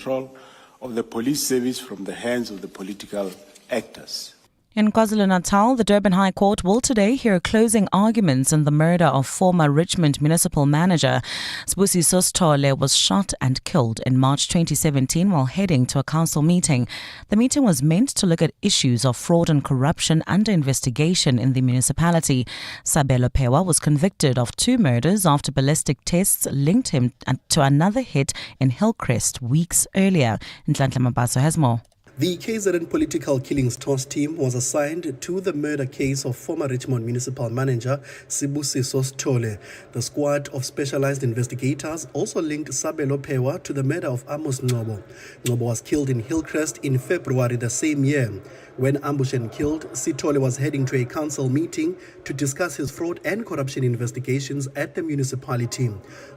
control of the police service from the hands of the political actors. In KwaZulu-Natal, the Durban High Court will today hear closing arguments in the murder of former Richmond municipal manager. Sibusiso Sithole was shot and killed in March 2017 while heading to a council meeting. The meeting was meant to look at issues of fraud and corruption under investigation in the municipality. Sabelo Pewa was convicted of 2 murders after ballistic tests linked him to another hit in Hillcrest weeks earlier. Nhlanhla Mabaso has more. The KZN Political Killings Task Team was assigned to the murder case of former Richmond municipal manager Sibusiso Sithole. The squad of specialized investigators also linked Sabelo Pewa to the murder of Amos Ngcobo. Ngcobo was killed in Hillcrest in February the same year. When ambushed and killed, Sithole was heading to a council meeting to discuss his fraud and corruption investigations at the municipality.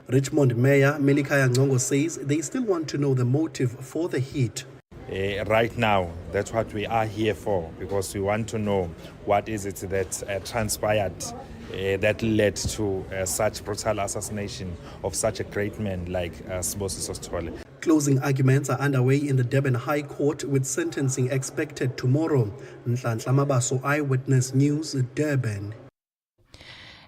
Richmond Mayor Melikaya Ngongo says they still want to know the motive for the hit. Right now, that's what we are here for, because we want to know what is it that transpired that led to such brutal assassination of such a great man like Sibusiso Sithole. Closing arguments are underway in the Durban High Court with sentencing expected tomorrow. Nhlanhla Mabaso, Eyewitness News, Durban.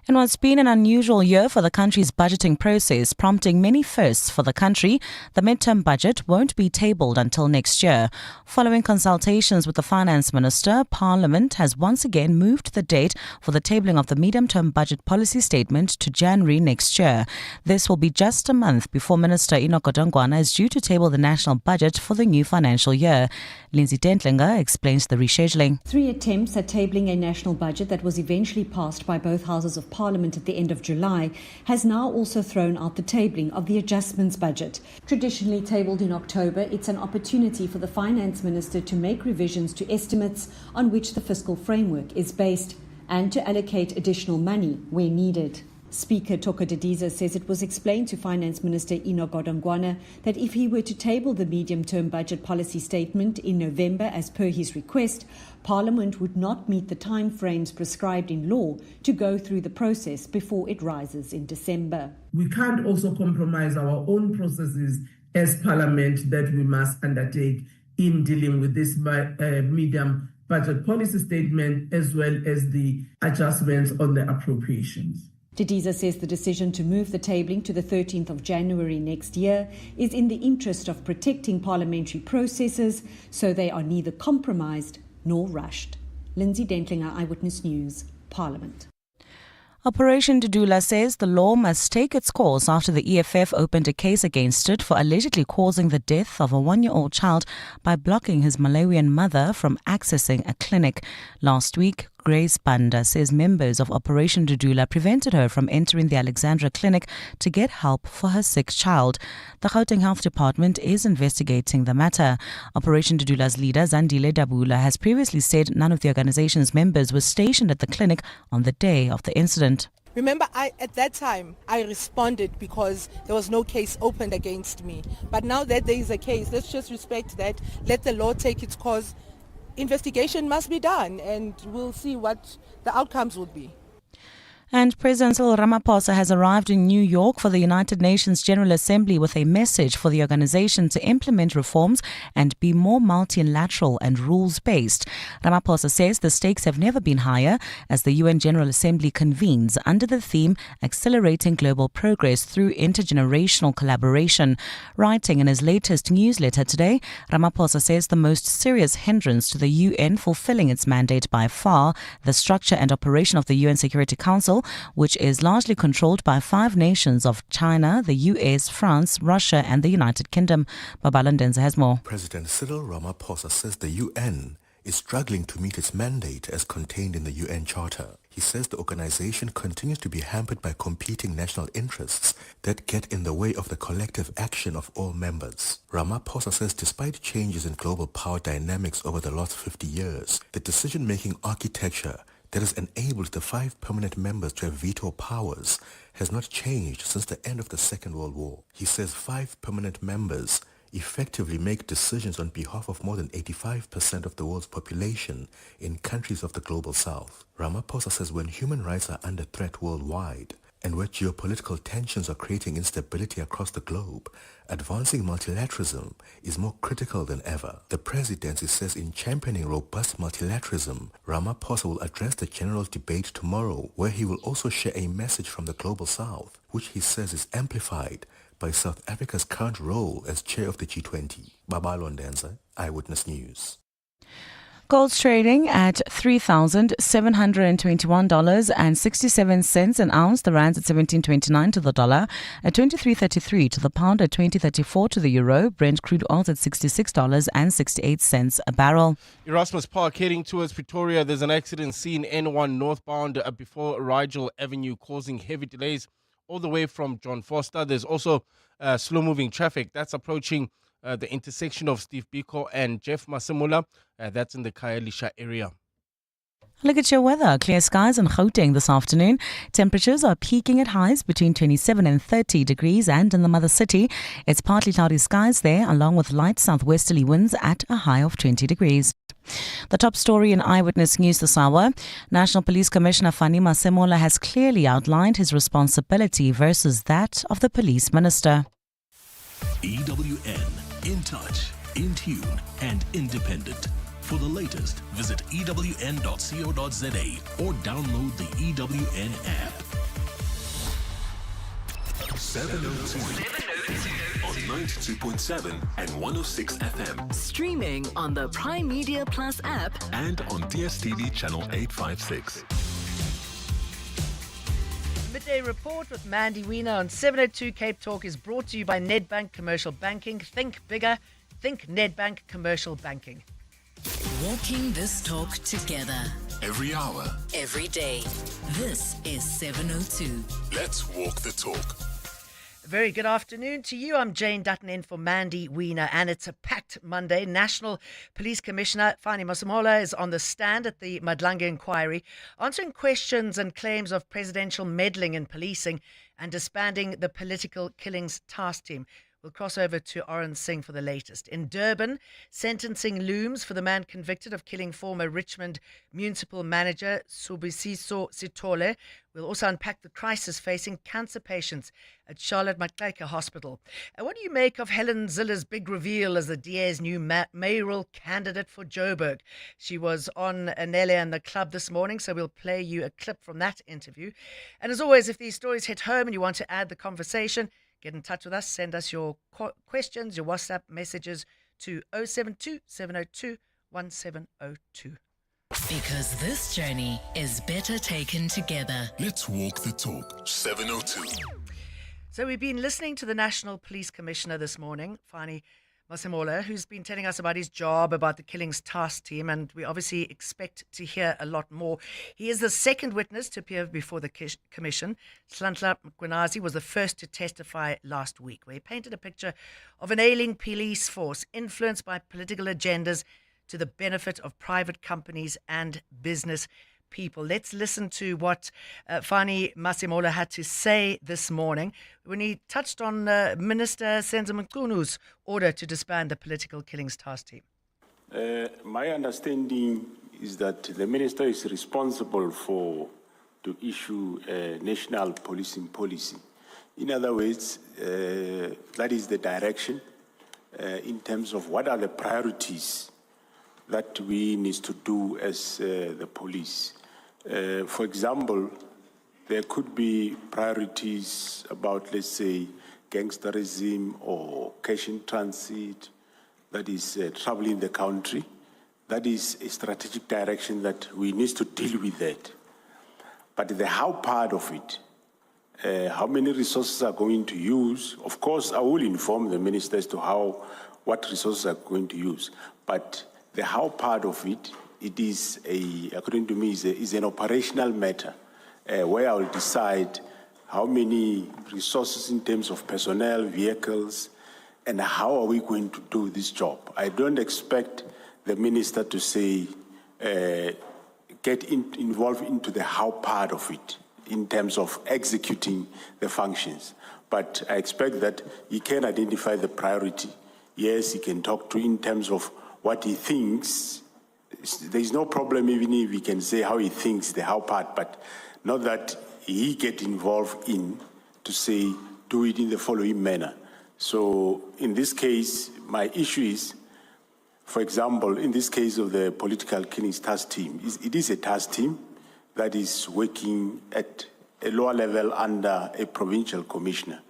In what's been an unusual year for the country's budgeting process, prompting many firsts for the country, the midterm budget won't be tabled until next year. Following consultations with the Finance Minister, Parliament has once again moved the date for the tabling of the medium-term budget policy statement to January next year. This will be just a month before Minister Enoch Godongwana is due to table the national budget for the new financial year. Lindsay Dentlinger explains the rescheduling. 3 attempts at tabling a national budget that was eventually passed by both houses of Parliament at the end of July has now also thrown out the tabling of the adjustments budget. Traditionally tabled in October, it's an opportunity for the Finance Minister to make revisions to estimates on which the fiscal framework is based and to allocate additional money where needed. Speaker Toko Didiza says it was explained to Finance Minister Enoch Godongwana that if he were to table the medium-term budget policy statement in November as per his request, Parliament would not meet the timeframes prescribed in law to go through the process before it rises in December. We can't also compromise our own processes as Parliament that we must undertake in dealing with this medium budget policy statement as well as the adjustments on the appropriations. Didiza says the decision to move the tabling to the 13th of January next year is in the interest of protecting parliamentary processes so they are neither compromised nor rushed. Lindsay Dentlinger, Eyewitness News, Parliament. Operation Dudula says the law must take its course after the EFF opened a case against it for allegedly causing the death of a 1-year-old child by blocking his Malawian mother from accessing a clinic. Last week, Grace Banda says members of Operation Dudula prevented her from entering the Alexandra clinic to get help for her sick child. The Gauteng Health Department is investigating the matter. Operation Dudula's leader, Zandile Dabula, has previously said none of the organization's members were stationed at the clinic on the day of the incident. Remember, at that time, I responded because there was no case opened against me. But now that there is a case, let's just respect that, let the law take its course. Investigation must be done, and we'll see what the outcomes would be. And President Cyril Ramaphosa has arrived in New York for the United Nations General Assembly with a message for the organization to implement reforms and be more multilateral and rules-based. Ramaphosa says the stakes have never been higher as the UN General Assembly convenes under the theme Accelerating Global Progress Through Intergenerational Collaboration. Writing in his latest newsletter today, Ramaphosa says the most serious hindrance to the UN fulfilling its mandate by far, the structure and operation of the UN Security Council, which is largely controlled by 5 nations of China, the US, France, Russia and the United Kingdom. Babala Ndenza has more. President Cyril Ramaphosa says the UN is struggling to meet its mandate as contained in the UN Charter. He says the organization continues to be hampered by competing national interests that get in the way of the collective action of all members. Ramaphosa says despite changes in global power dynamics over the last 50 years, the decision-making architecture that has enabled the 5 permanent members to have veto powers has not changed since the end of the Second World War. He says 5 permanent members effectively make decisions on behalf of more than 85% of the world's population in countries of the global south. Ramaphosa says when human rights are under threat worldwide, and where geopolitical tensions are creating instability across the globe, advancing multilateralism is more critical than ever. The presidency says in championing robust multilateralism, Ramaphosa will address the general debate tomorrow, where he will also share a message from the Global South, which he says is amplified by South Africa's current role as chair of the G20. Babalo Ndenza, Eyewitness News. Gold's trading at $3,721.67 an ounce. The rand's at 17.29 to the dollar, at 23.33 to the pound, at 20.34 to the euro. Brent crude oil's at $66.68 a barrel. Erasmus Park heading towards Pretoria. There's an accident seen N1 northbound before Rigel Avenue, causing heavy delays all the way from John Foster. There's also slow-moving traffic that's approaching the intersection of Steve Biko and Jeff Masemola. That's in the Khayelitsha area. Look at your weather. Clear skies in Gauteng this afternoon. Temperatures are peaking at highs between 27 and 30 degrees, and in the mother city, it's partly cloudy skies there, along with light southwesterly winds at a high of 20 degrees. The top story in Eyewitness News this hour. National Police Commissioner Fani Masemola has clearly outlined his responsibility versus that of the police minister. EWN, in touch, in tune and independent. For the latest, visit ewn.co.za or download the EWN app. 702 on 92.7 and 106 FM. Streaming on the Prime Media Plus app And on DSTV channel 856. Midday Report with Mandy Wiener on 702 Cape Talk is brought to you by Nedbank Commercial Banking. Think bigger. Think Nedbank Commercial Banking. walking this talk together. Every hour. Every day. This is 702. Let's walk the talk. Very good afternoon to you. I'm Jane Dutton in for Mandy Wiener, and it's a packed Monday. National Police Commissioner Fani Masemola is on the stand at the Madlanga Inquiry, answering questions and claims of presidential meddling in policing and disbanding the Political Killings Task Team. We'll cross over to Oren Singh for the latest. In Durban, sentencing looms for the man convicted of killing former Richmond municipal manager Sibusiso Sithole. We'll also unpack the crisis facing cancer patients at Charlotte Maxeke Hospital. And what do you make of Helen Zille's big reveal as the DA's new mayoral candidate for Joburg? She was on Nele and the Club this morning, so we'll play you a clip from that interview. And as always, if these stories hit home and you want to add the conversation, get in touch with us. Send us your questions, your WhatsApp messages to 072 702 1702. Because this journey is better taken together. Let's walk the talk. 702. So we've been listening to the National Police Commissioner this morning, Fani Masemola, who's been telling us about his job, about the Killings Task Team, and we obviously expect to hear a lot more. He is the second witness to appear before the Commission. Slantla Mkwenazi was the first to testify last week, where he painted a picture of an ailing police force influenced by political agendas to the benefit of private companies and business people. Let's listen to what Fani Masemola had to say this morning when he touched on Minister Senzo Mkunu's order to disband the Political Killings Task Team. My understanding is that the minister is responsible to issue a national policing policy. In other words, that is the direction in terms of what are the priorities that we need to do as the police. For example, there could be priorities about, let's say, gangsterism or cash in transit that is troubling the country. That is a strategic direction that we need to deal with that. But the how part of it, how many resources are going to use, of course, I will inform the minister as to what resources are going to use. But the how part of it, it is according to me, is an operational matter where I will decide how many resources in terms of personnel, vehicles, and how are we going to do this job. I don't expect the minister to say, get involved into the how part of it in terms of executing the functions. But I expect that he can identify the priority. Yes, he can talk to in terms of what he thinks. There's no problem even if he can say how he thinks the how part, but not that he get involved in to say, do it in the following manner. So in this case, my issue is, for example, in this case of the political killings task team, it is a task team that is working at a lower level under a provincial commissioner.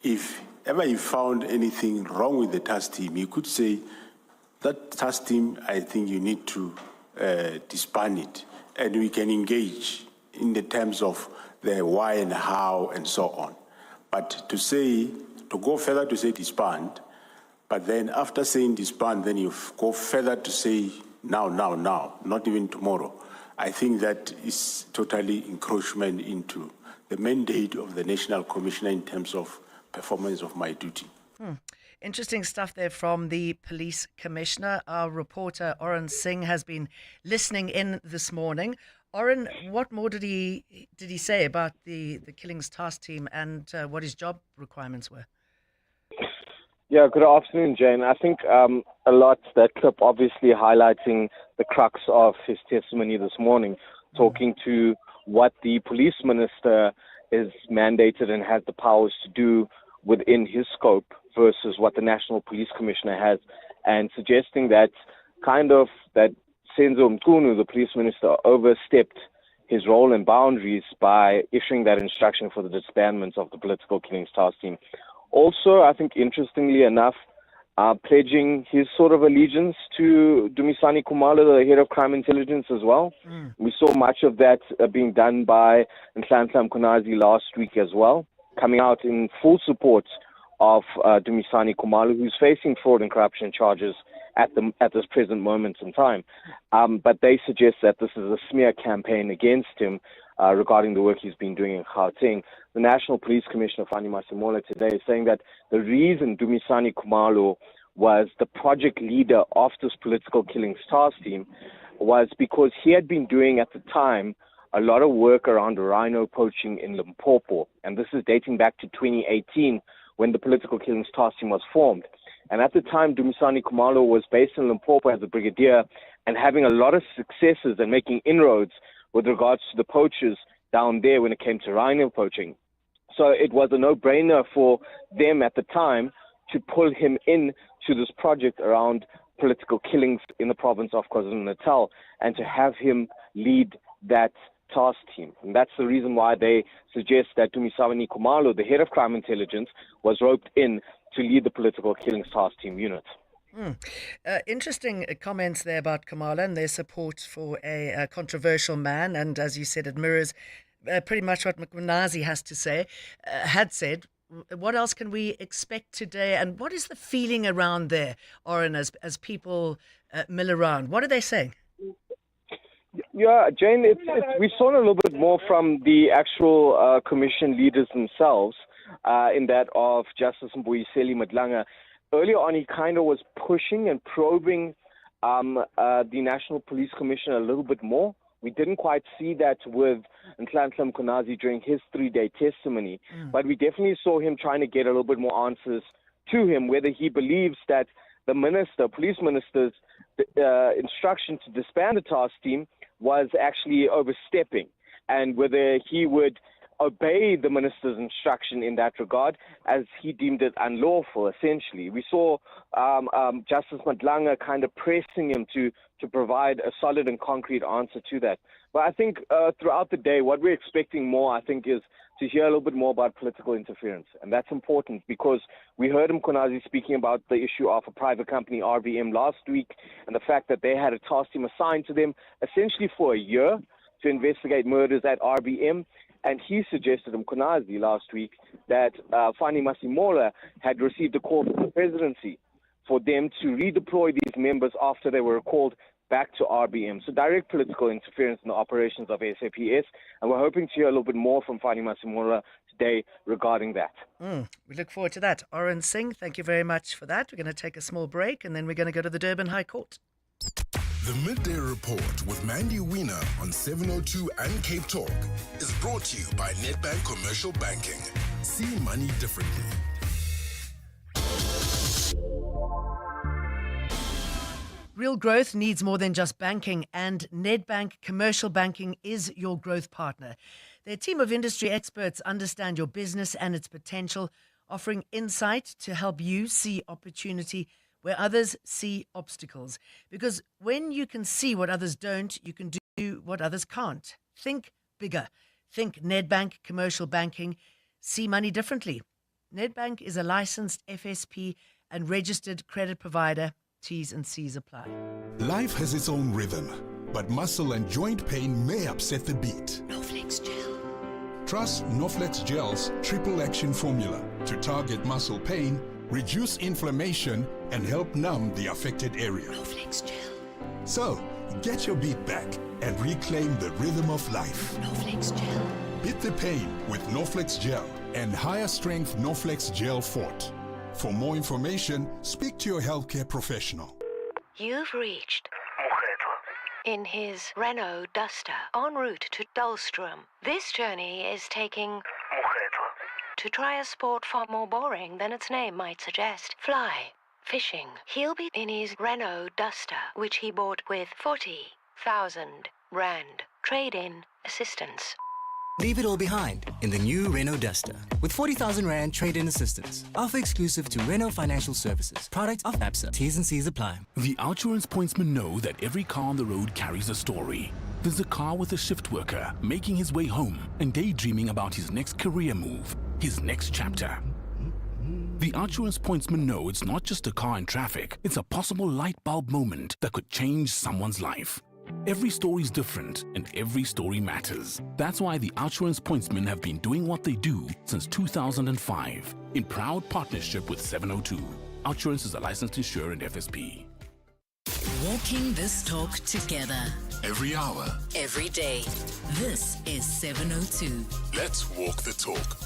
If ever he found anything wrong with the task team, he could say, that task team, I think you need to disband it, and we can engage in the terms of the why and how and so on. But to go further to say disband, but then after saying disband, then you go further to say now, not even tomorrow. I think that is totally encroachment into the mandate of the National Commissioner in terms of performance of my duty. Interesting stuff there from the Police Commissioner. Our reporter, Oren Singh, has been listening in this morning. Oren, what more did he say about the Killings Task Team and what his job requirements were? Yeah, good afternoon, Jane. I think a lot, that clip obviously highlighting the crux of his testimony this morning, talking to what the police minister is mandated and has the powers to do within his scope versus what the National Police Commissioner has, and suggesting that that Senzo Mkunu, the police minister, overstepped his role and boundaries by issuing that instruction for the disbandment of the political killings task team. Also, I think interestingly enough, pledging his sort of allegiance to Dumisani Khumalo, the head of crime intelligence as well. We saw much of that being done by Nhlanhla Mkhonazi last week as well, coming out in full support of Dumisani Khumalo, who's facing fraud and corruption charges at this present moment in time. But they suggest that this is a smear campaign against him regarding the work he's been doing in Gauteng. The National Police Commissioner, Fanny Masimola, today is saying that the reason Dumisani Khumalo was the project leader of this political killings task team was because he had been doing at the time a lot of work around rhino poaching in Limpopo. And this is dating back to 2018 when the political killings task team was formed. And at the time, Dumisani Khumalo was based in Limpopo as a brigadier and having a lot of successes and making inroads with regards to the poachers down there when it came to rhino poaching. So it was a no-brainer for them at the time to pull him in to this project around political killings in the province of KwaZulu-Natal and to have him lead that task team. And that's the reason why they suggest that Dumisani Khumalo, the head of crime intelligence, was roped in to lead the political killings task team unit. Interesting comments there about Khumalo and their support for a controversial man. And as you said, it mirrors pretty much what Mkhonazi had said. What else can we expect today? And what is the feeling around there, Oren, as people mill around? What are they saying? Yeah, Jane, we saw a little bit more from the actual commission leaders themselves, in that of Justice Mbuyiseli Madlanga. Earlier on, he kind of was pushing and probing the National Police Commissioner a little bit more. We didn't quite see that with Nhlanhla Mkhonazi during his 3-day testimony, but we definitely saw him trying to get a little bit more answers to him, whether he believes that the police minister's instruction to disband the task team was actually overstepping, and whether he would obey the minister's instruction in that regard, as he deemed it unlawful, essentially. We saw Justice Madlanga kind of pressing him to provide a solid and concrete answer to that. But I think throughout the day, what we're expecting more, I think, is to hear a little bit more about political interference. And that's important because we heard Mkhonazi speaking about the issue of a private company, RBM, last week, and the fact that they had a task team assigned to them essentially for a year to investigate murders at RBM. And he suggested, Mkhonazi, last week, that Fanny Masimola had received a call from the presidency for them to redeploy these members after they were recalled back to RBM. So direct political interference in the operations of SAPS. And we're hoping to hear a little bit more from Fanny Masimola today regarding that. We look forward to that. Oren Singh, thank you very much for that. We're going to take a small break and then we're going to go to the Durban High Court. The Midday Report with Mandy Wiener on 702 and Cape Talk is brought to you by Nedbank Commercial Banking. See money differently. Real growth needs more than just banking, and Nedbank Commercial Banking is your growth partner. Their team of industry experts understand your business and its potential, offering insight to help you see opportunity where others see obstacles. Because when you can see what others don't, you can do what others can't. Think bigger. Think Nedbank Commercial Banking. See money differently. Nedbank is a licensed FSP and registered credit provider. T's and C's apply. Life has its own rhythm, but muscle and joint pain may upset the beat. Noflex Gel. Trust Noflex Gel's triple action formula to target muscle pain, reduce inflammation, and help numb the affected area. Noflex Gel. So, get your beat back and reclaim the rhythm of life. Noflex Gel. Beat the pain with Noflex Gel and higher strength Noflex Gel Fort. For more information, speak to your healthcare professional. You've reached in his Renault Duster en route to Dullstrom. This journey is taking to try a sport far more boring than its name might suggest. Fly. Fishing. He'll be in his Renault Duster, which he bought with 40,000 Rand trade-in assistance. Leave it all behind in the new Renault Duster with 40,000 Rand trade-in assistance. Offer exclusive to Renault Financial Services. Product of APSA. T's and C's apply. The Outsurance pointsmen know that every car on the road carries a story. There's a car with a shift worker making his way home and daydreaming about his next career move, his next chapter. The Outsurance pointsmen know it's not just a car in traffic, it's a possible light bulb moment that could change someone's life. Every story is different and every story matters. That's why the Outsurance pointsmen have been doing what they do since 2005 in proud partnership with 702. Outsurance is a licensed insurer and FSP. Walking this talk together. Every hour. Every day. This is 702. Let's walk the talk.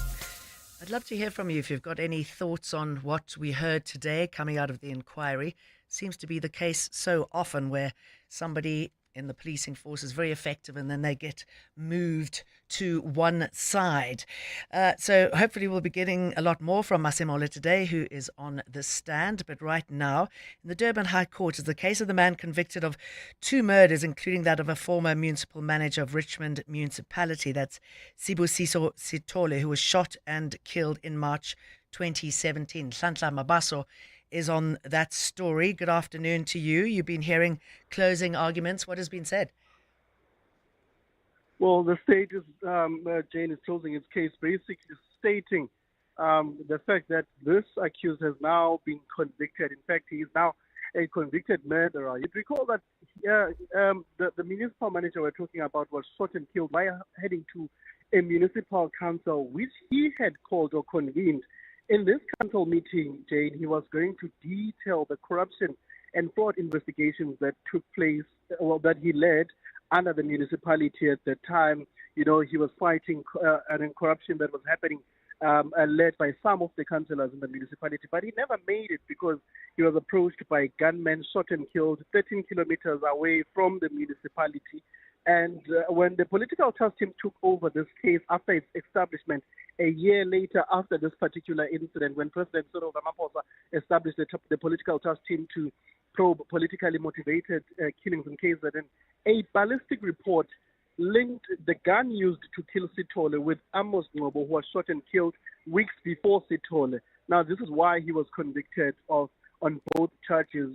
I'd love to hear from you if you've got any thoughts on what we heard today coming out of the inquiry. Seems to be the case so often where somebody in the policing force is very effective and then they get moved to one side. So hopefully we'll be getting a lot more from Masemola today, who is on the stand. But right now, in the Durban High Court is the case of the man convicted of 2 murders, including that of a former municipal manager of Richmond municipality. That's Sibusiso Sithole, who was shot and killed in March 2017. Nhlanhla Mabaso is on that story. Good afternoon to you. You've been hearing closing arguments. What has been said? Well, the state is, Jane is closing its case, basically stating the fact that this accused has now been convicted. In fact, he is now a convicted murderer. You'd recall that the municipal manager we're talking about was shot and killed by heading to a municipal council, which he had called or convened. In this council meeting, Jane, he was going to detail the corruption and fraud investigations that took place, well, that he led under the municipality at the time. You know, he was fighting corruption that was happening, led by some of the councillors in the municipality. But he never made it because he was approached by gunmen, shot and killed 13 kilometers away from the municipality. And when the political task team took over this case after its establishment, a year later after this particular incident, when President Cyril Ramaphosa established the political task team to probe politically motivated killings in KZN, a ballistic report linked the gun used to kill Sithole with Amos Ngobo, who was shot and killed weeks before Sithole. Now, this is why he was convicted on both charges,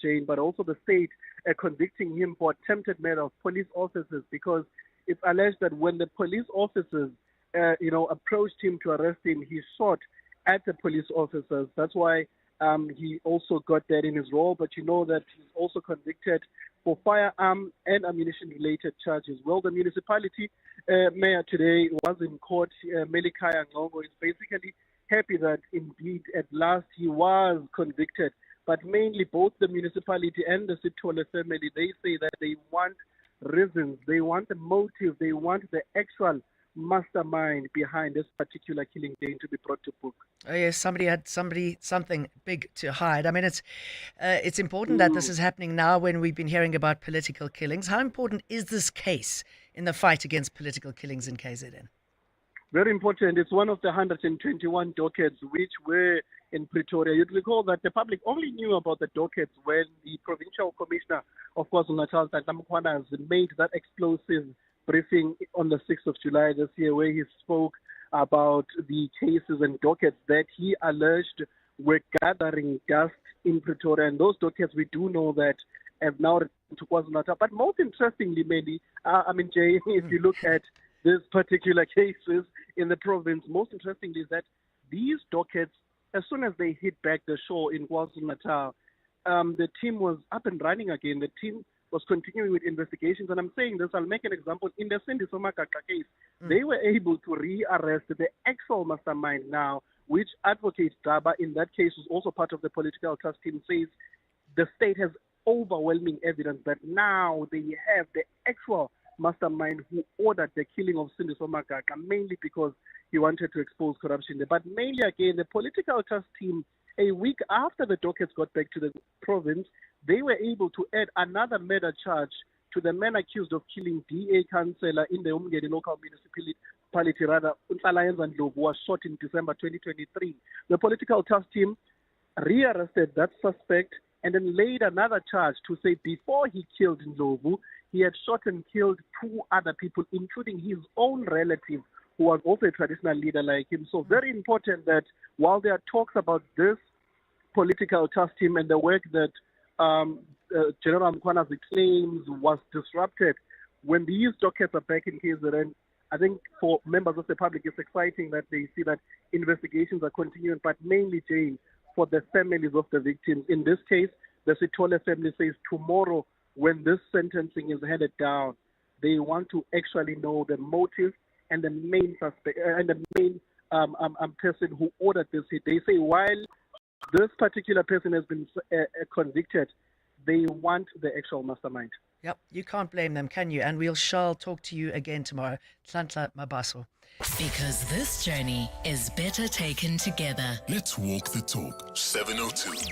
Jane, but also the state convicting him for attempted murder of police officers, because it's alleged that when the police officers approached him to arrest him, he shot at the police officers. That's why he also got that in his role. But you know that he's also convicted for firearm and ammunition-related charges. Well, the municipality mayor today was in court. Melikaya Ngongo is basically happy that indeed at last he was convicted. But mainly both the municipality and the Sithole family, they say that they want reasons, they want the motive, they want the actual mastermind behind this particular killing game to be brought to book. Oh yes, somebody had something big to hide. I mean, it's important that this is happening now when we've been hearing about political killings. How important is this case in the fight against political killings in KZN? Very important. It's one of the 121 dockets which were in Pretoria. You'd recall that the public only knew about the dockets when the provincial commissioner of KwaZulu-Natal, Tata Mkhwana, made that explosive briefing on the 6th of July this year, where he spoke about the cases and dockets that he alleged were gathering dust in Pretoria. And those dockets, we do know that have now returned to KwaZulu-Natal. But most interestingly, Mandy, Jay, if you look at these particular cases in the province, most interestingly is that these dockets, as soon as they hit back the shore in KwaZulu-Natal, the team was up and running again. The team was continuing with investigations. And I'm saying this, I'll make an example. In the Cindy Somakaka case, they were able to re-arrest the actual mastermind now, which Advocate Daba, in that case, was also part of the political trust team, says the state has overwhelming evidence that now they have the actual mastermind who ordered the killing of Cindy Somakaka, mainly because he wanted to expose corruption there. But mainly, again, the political trust team, a week after the dockets got back to the province, they were able to add another murder charge to the man accused of killing DA councillor in the Umgeni local municipality, Untalayenza Ndlovu, was shot in December 2023. The political task team rearrested that suspect and then laid another charge to say before he killed Ndlovu, he had shot and killed 2 other people, including his own relative, who was also a traditional leader like him. So very important that while there are talks about this political task team and the work that General Mkwana's claims was disrupted, when these dockets are back in KZN, I think for members of the public, it's exciting that they see that investigations are continuing, but mainly, Jane, for the families of the victims. In this case, the Sithole family says tomorrow, when this sentencing is handed down, they want to actually know the motive and the main suspect and the main person who ordered this hit. They say while this particular person has been convicted, they want the actual mastermind. Yep, you can't blame them, can you? And we shall talk to you again tomorrow. Tlantla Mabaso. Because this journey is better taken together. Let's walk the talk. 702.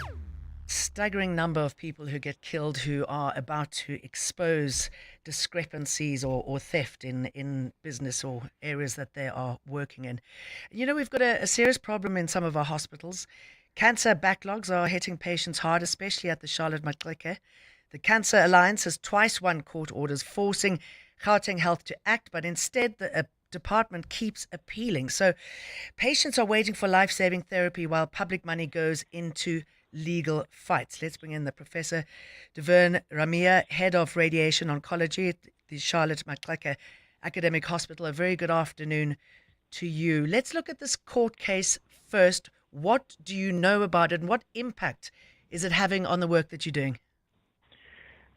Staggering number of people who get killed who are about to expose discrepancies or theft in business or areas that they are working in. You know, we've got a serious problem in some of our hospitals. Cancer backlogs are hitting patients hard, especially at the Charlotte Maxeke. The Cancer Alliance has twice won court orders forcing Gauteng Health to act, but instead the department keeps appealing. So patients are waiting for life-saving therapy while public money goes into legal fights. Let's bring in the Professor Devern Ramia, Head of Radiation Oncology at the Charlotte Maxeke Academic Hospital. A very good afternoon to you. Let's look at this court case first. What do you know about it, and what impact is it having on the work that you're doing?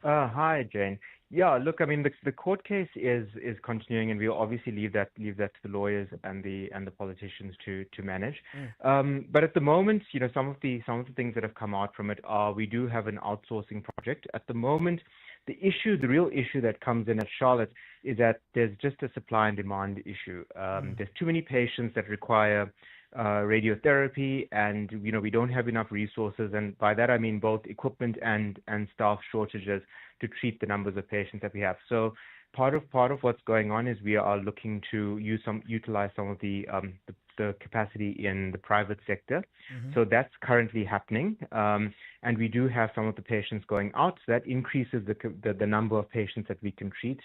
Hi, Jane. Yeah, look, I mean, the court case is continuing, and we'll obviously leave that to the lawyers and the politicians to manage. But at the moment, you know, some of the things that have come out from it are we do have an outsourcing project at the moment. The real issue that comes in at Charlotte is that there's just a supply and demand issue. There's too many patients that require radiotherapy, and you know we don't have enough resources, and by that I mean both equipment and staff shortages to treat the numbers of patients that we have. So part of what's going on is we are looking to utilize some of the capacity in the private sector. So that's currently happening, and we do have some of the patients going out. So that increases the number of patients that we can treat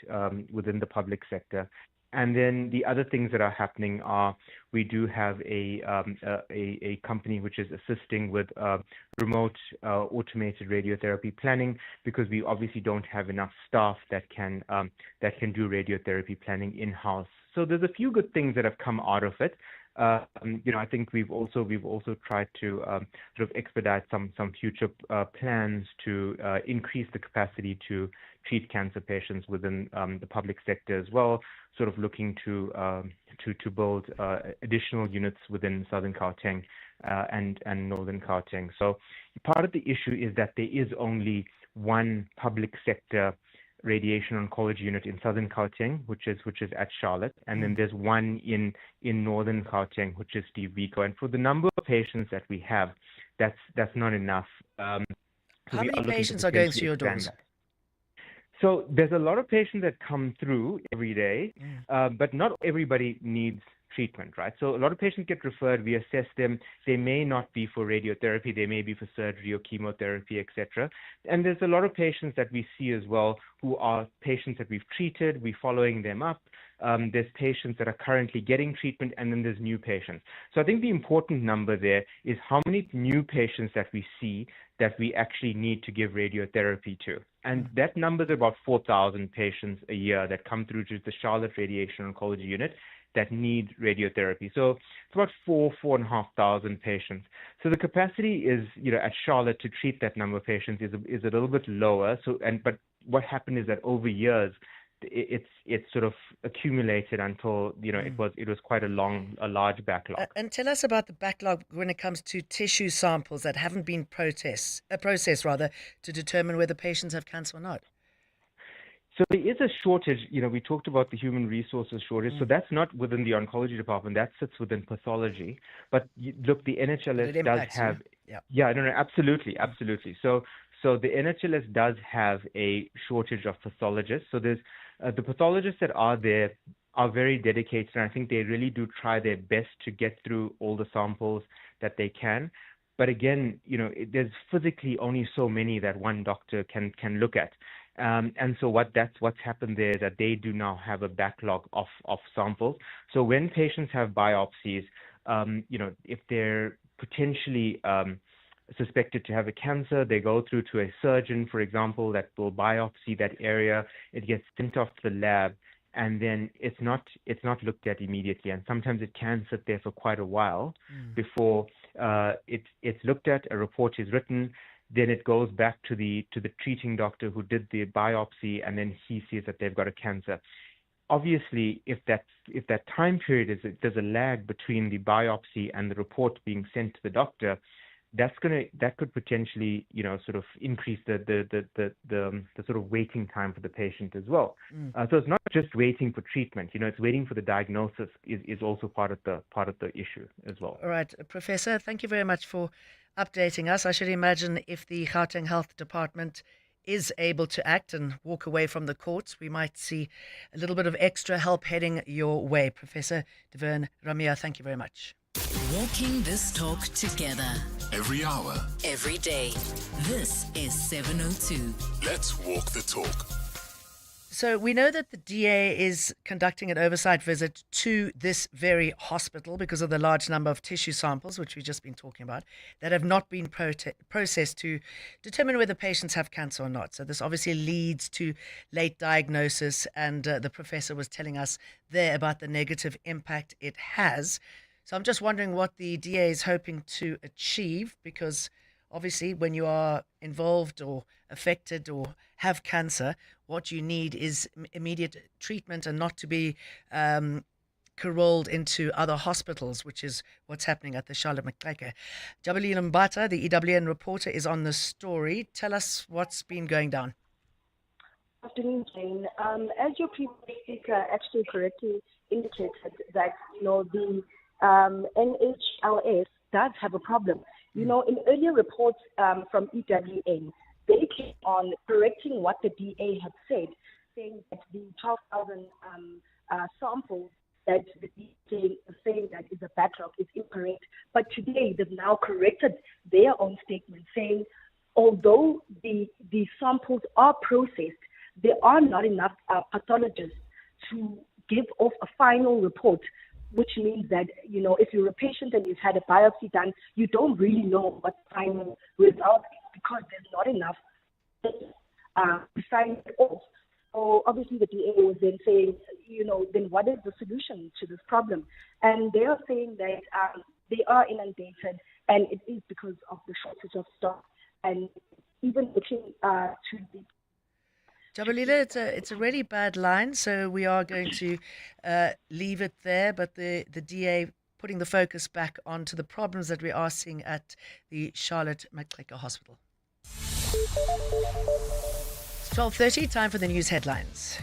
within the public sector. And then the other things that are happening are we do have a company which is assisting with remote automated radiotherapy planning, because we obviously don't have enough staff that can do radiotherapy planning in-house. So there's a few good things that have come out of it. You know, I think we've also tried to sort of expedite some future plans to increase the capacity to treat cancer patients within the public sector as well. Sort of looking to build additional units within Southern Gauteng and Northern Gauteng. So part of the issue is that there is only one public sector radiation oncology unit in Southern Gauteng, which is at Charlotte, and then there's one in Northern Gauteng, which is Steve Biko. And for the number of patients that we have, that's not enough. How many patients are going through your doors? That. So there's a lot of patients that come through every day, but not everybody needs treatment, right? So a lot of patients get referred, we assess them. They may not be for radiotherapy, they may be for surgery or chemotherapy, etc. And there's a lot of patients that we see as well who are patients that we've treated, we're following them up. There's patients that are currently getting treatment, and then there's new patients. So I think the important number there is how many new patients that we see that we actually need to give radiotherapy to. And that number is about 4,000 patients a year that come through to the Charlotte Radiation Oncology Unit that need radiotherapy. So it's about 4,500 patients. So the capacity is, at Charlotte to treat that number of patients is a little bit lower. But what happened is that over years, it's sort of accumulated until it was quite a large backlog. And tell us about the backlog when it comes to tissue samples that haven't been processed to determine whether patients have cancer or not. So there is a shortage. We talked about the human resources shortage. So that's not within the oncology department. That sits within pathology. But look, the NHLS does have. Absolutely. So the NHLS does have a shortage of pathologists. So there's the pathologists that are there are very dedicated, and I think they really do try their best to get through all the samples that they can. But again, there's physically only so many that one doctor can look at. And so what's happened there is that they do now have a backlog of samples. So when patients have biopsies, if they're potentially suspected to have a cancer, they go through to a surgeon, for example, that will biopsy that area. It gets sent off to the lab, and then it's not looked at immediately, and sometimes it can sit there for quite a while before it's looked at. A report is written, then it goes back to the treating doctor who did the biopsy, and then he sees that they've got a cancer. Obviously, if that time period there's a lag between the biopsy and the report being sent to the doctor, that could potentially sort of increase the sort of waiting time for the patient as well. So it's not just waiting for treatment. It's waiting for the diagnosis is also part of the issue as well. All right, Professor, thank you very much for updating us. I should imagine if the Gauteng Health Department is able to act and walk away from the courts, we might see a little bit of extra help heading your way. Professor Devern Ramia, thank you very much. Walking this talk together. Every hour. Every day. This is 702. Let's walk the talk. So we know that the DA is conducting an oversight visit to this very hospital because of the large number of tissue samples, which we've just been talking about, that have not been processed to determine whether patients have cancer or not. So this obviously leads to late diagnosis, and the professor was telling us there about the negative impact it has. So I'm just wondering what the DA is hoping to achieve, because obviously when you are involved or affected or have cancer, what you need is immediate treatment and not to be caroled into other hospitals, which is what's happening at the Charlotte Maxeke. Jabulile Mbata, the EWN reporter, is on the story. Tell us what's been going down. Good afternoon, Jane. As your previous speaker actually correctly indicated that, the NHLS does have a problem. In earlier reports from EWN, they came on correcting what the DA had said, saying that the 12,000 samples that the DA is saying that is a backlog is incorrect. But today they've now corrected their own statement, saying although the samples are processed, there are not enough pathologists to give off a final report, which means that, if you're a patient and you've had a biopsy done, you don't really know what the final result is because there's not enough to sign it off. So obviously the DA was then saying, then what is the solution to this problem? And they are saying that they are inundated, and it is because of the shortage of stock, and even looking to the Jabulile, it's a really bad line, so we are going to leave it there. But the DA putting the focus back onto the problems that we are seeing at the Charlotte Maxeke Hospital. 12:30, time for the news headlines.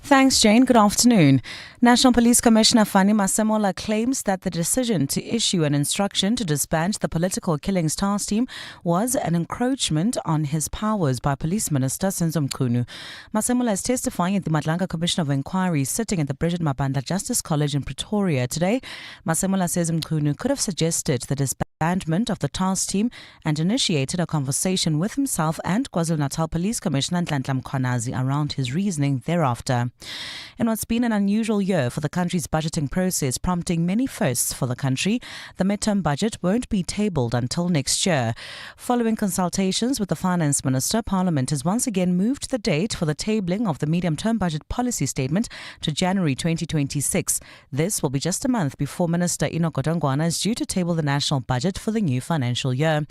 Thanks, Jane. Good afternoon. National Police Commissioner Fani Masemola claims that the decision to issue an instruction to disband the political killings task team was an encroachment on his powers by Police Minister Senzo Mchunu. Masemola is testifying at the Madlanga Commission of Inquiry sitting at the Bridget Mabandla Justice College in Pretoria today. Masemola says Mchunu could have suggested the disbandment of the task team and initiated a conversation with himself and KwaZulu-Natal Police Commissioner Nhlanhla Mkhwanazi around his reasoning thereafter. In what's been an unusual year for the country's budgeting process, prompting many firsts for the country, the midterm budget won't be tabled until next year. Following consultations with the Finance Minister, Parliament has once again moved the date for the tabling of the medium-term budget policy statement to January 2026. This will be just a month before Minister Enoch Godongwana is due to table the national budget for the new financial year.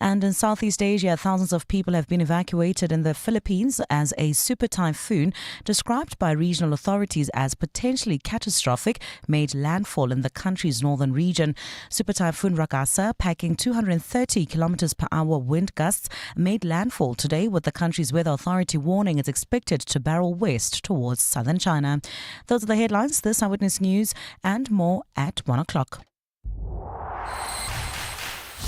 And in Southeast Asia, thousands of people have been evacuated in the Philippines as a super typhoon described by regional authorities as potentially catastrophic made landfall in the country's northern region. Super Typhoon Ragasa, packing 230 kilometers per hour wind gusts, made landfall today, with the country's weather authority warning it's expected to barrel west towards southern China. Those are the headlines. This Eyewitness News and more at 1 o'clock.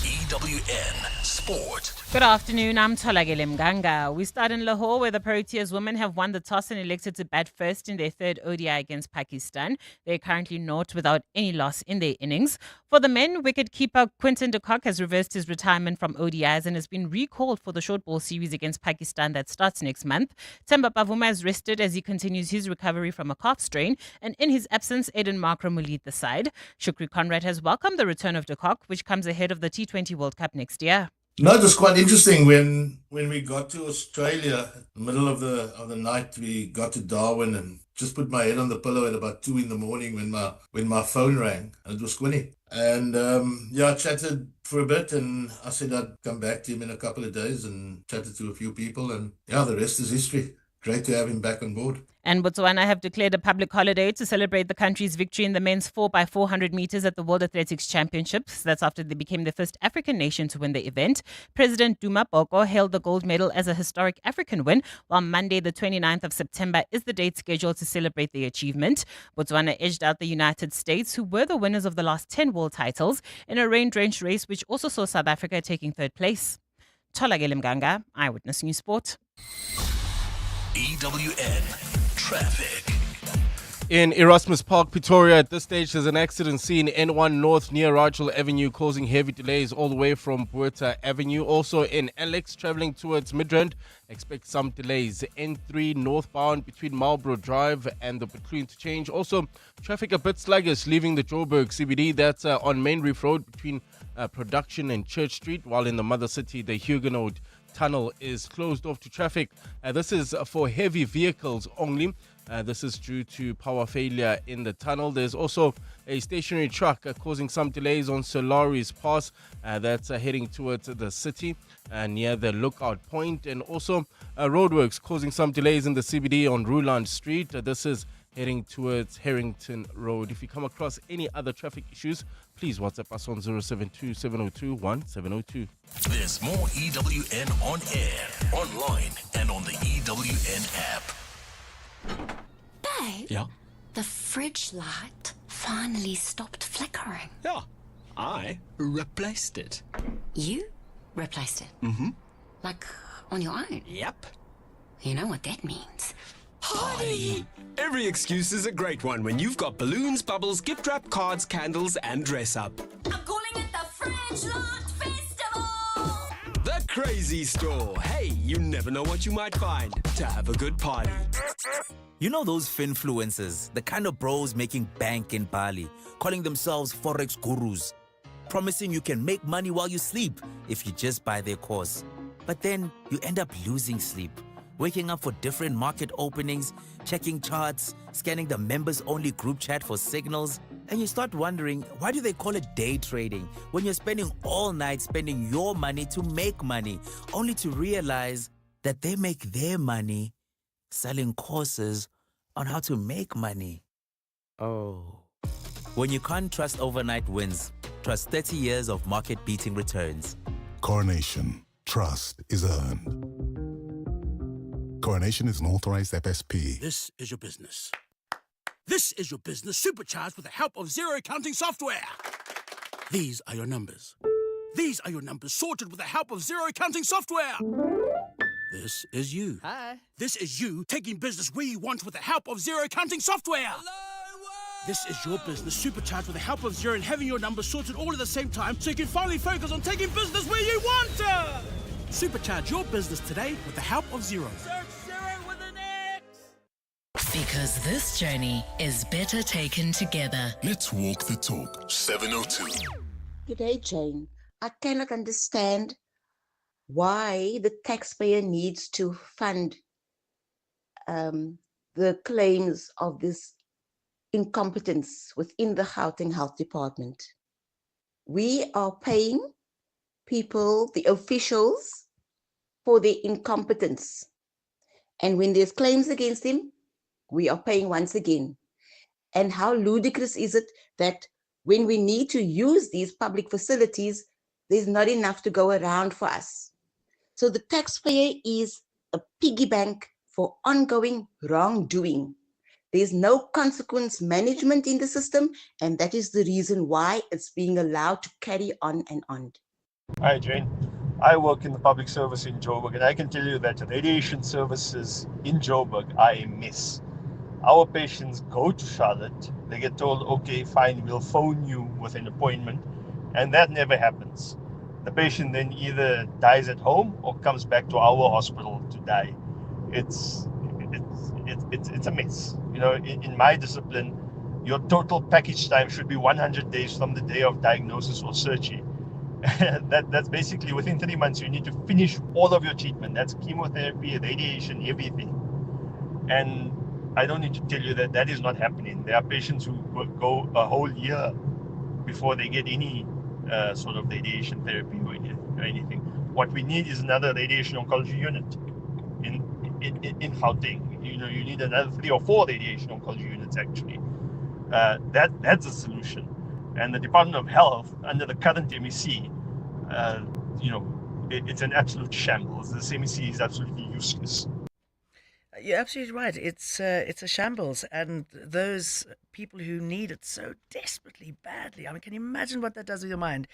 EWN Sport. Good afternoon, I'm Tolagele Mganga. We start in Lahore, where the Proteas women have won the toss and elected to bat first in their third ODI against Pakistan. They're currently not without any loss in their innings. For the men, wicket-keeper Quinton de Kock has reversed his retirement from ODIs and has been recalled for the short ball series against Pakistan that starts next month. Temba Bavuma is rested as he continues his recovery from a calf strain, and in his absence, Aiden Markram will lead the side. Shukri Conrad has welcomed the return of de Kock, which comes ahead of the T20 World Cup next year. No, it was quite interesting when we got to Australia, middle of the night. We got to Darwin and just put my head on the pillow at about 2 a.m. when my phone rang, and it was Quinny. And I chatted for a bit, and I said I'd come back to him in a couple of days, and chatted to a few people, and the rest is history. Great to have him back on board. And Botswana have declared a public holiday to celebrate the country's victory in the men's 4x400 meters at the World Athletics Championships. That's after they became the first African nation to win the event. President Duma Boko hailed the gold medal as a historic African win, while Monday, the 29th of September, is the date scheduled to celebrate the achievement. Botswana edged out the United States, who were the winners of the last 10 world titles, in a rain-drenched race which also saw South Africa taking third place. Tolagele Mganga, Eyewitness News Sport. EWN Traffic. In Erasmus Park, Pretoria, at this stage, there's an accident scene N1 North near Rachel Avenue, causing heavy delays all the way from Buerta Avenue. Also in Alex, traveling towards Midrand, expect some delays. N3 northbound between Marlborough Drive and the Between interchange. Also, traffic a bit sluggish leaving the Joburg CBD. That's on Main Reef Road between Production and Church Street, while in the Mother City, the Huguenot Tunnel is closed off to traffic. This is for heavy vehicles only. This is due to power failure in the tunnel. There's also a stationary truck causing some delays on Solaris Pass. That's heading towards the city near the Lookout Point. And also roadworks causing some delays in the CBD on Ruland Street. This is heading towards Harrington Road. If you come across any other traffic issues, please WhatsApp us on 072-702-1702. There's more EWN on air, online, and on the EWN app. Babe, Yeah? the fridge light finally stopped flickering. Yeah. I replaced it. You replaced it? Mm-hmm. Like, on your own? Yep. You know what that means. Party! Every excuse is a great one when you've got balloons, bubbles, gift wrap, cards, candles, and dress up. I'm calling it the Fridge Light Festival! The Crazy Store. Hey, you never know what you might find to have a good party. You know those finfluencers, the kind of bros making bank in Bali, calling themselves Forex gurus, promising you can make money while you sleep if you just buy their course. But then you end up losing sleep, waking up for different market openings, checking charts, scanning the members-only group chat for signals, and you start wondering, why do they call it day trading when you're spending all night spending your money to make money, only to realize that they make their money selling courses on how to make money. Oh. When you can't trust overnight wins, trust 30 years of market-beating returns. Coronation. Trust is earned. Coronation is an authorized FSP. This is your business. This is your business supercharged with the help of zero accounting software. These are your numbers. These are your numbers sorted with the help of zero accounting software. This is you. Hi. This is you taking business where you want with the help of zero accounting software. This is your business supercharged with the help of zero and having your numbers sorted all at the same time so you can finally focus on taking business where you want to. Supercharge your business today with the help of zero. Search zero with an X. Because this journey is better taken together. Let's walk the talk. 702. Good day, Jane. I cannot understand why the taxpayer needs to fund the claims of this incompetence within the Gauteng Health Department. We are paying people, the officials, for their incompetence. And when there's claims against them, we are paying once again. And how ludicrous is it that when we need to use these public facilities, there's not enough to go around for us. So the taxpayer is a piggy bank for ongoing wrongdoing. There's no consequence management in the system, and that is the reason why it's being allowed to carry on and on. Hi, Jane. I work in the public service in Joburg, and I can tell you that radiation services in Joburg are a mess. Our patients go to Charlotte, they get told, okay, fine, we'll phone you with an appointment, and that never happens. The patient then either dies at home or comes back to our hospital to die. It's a mess. You know, in my discipline, your total package time should be 100 days from the day of diagnosis or surgery. That's basically within 3 months, you need to finish all of your treatment. That's chemotherapy, radiation, everything. And I don't need to tell you that that is not happening. There are patients who go a whole year before they get any sort of radiation therapy or anything. What we need is another radiation oncology unit in Gauteng. You know, you need another 3 or 4 radiation oncology units actually. That's a solution. And the Department of Health, under the current MEC, it's an absolute shambles. This MEC is absolutely useless. You're absolutely right. It's a shambles, and those people who need it so desperately badly. I mean, can you imagine what that does with your mind?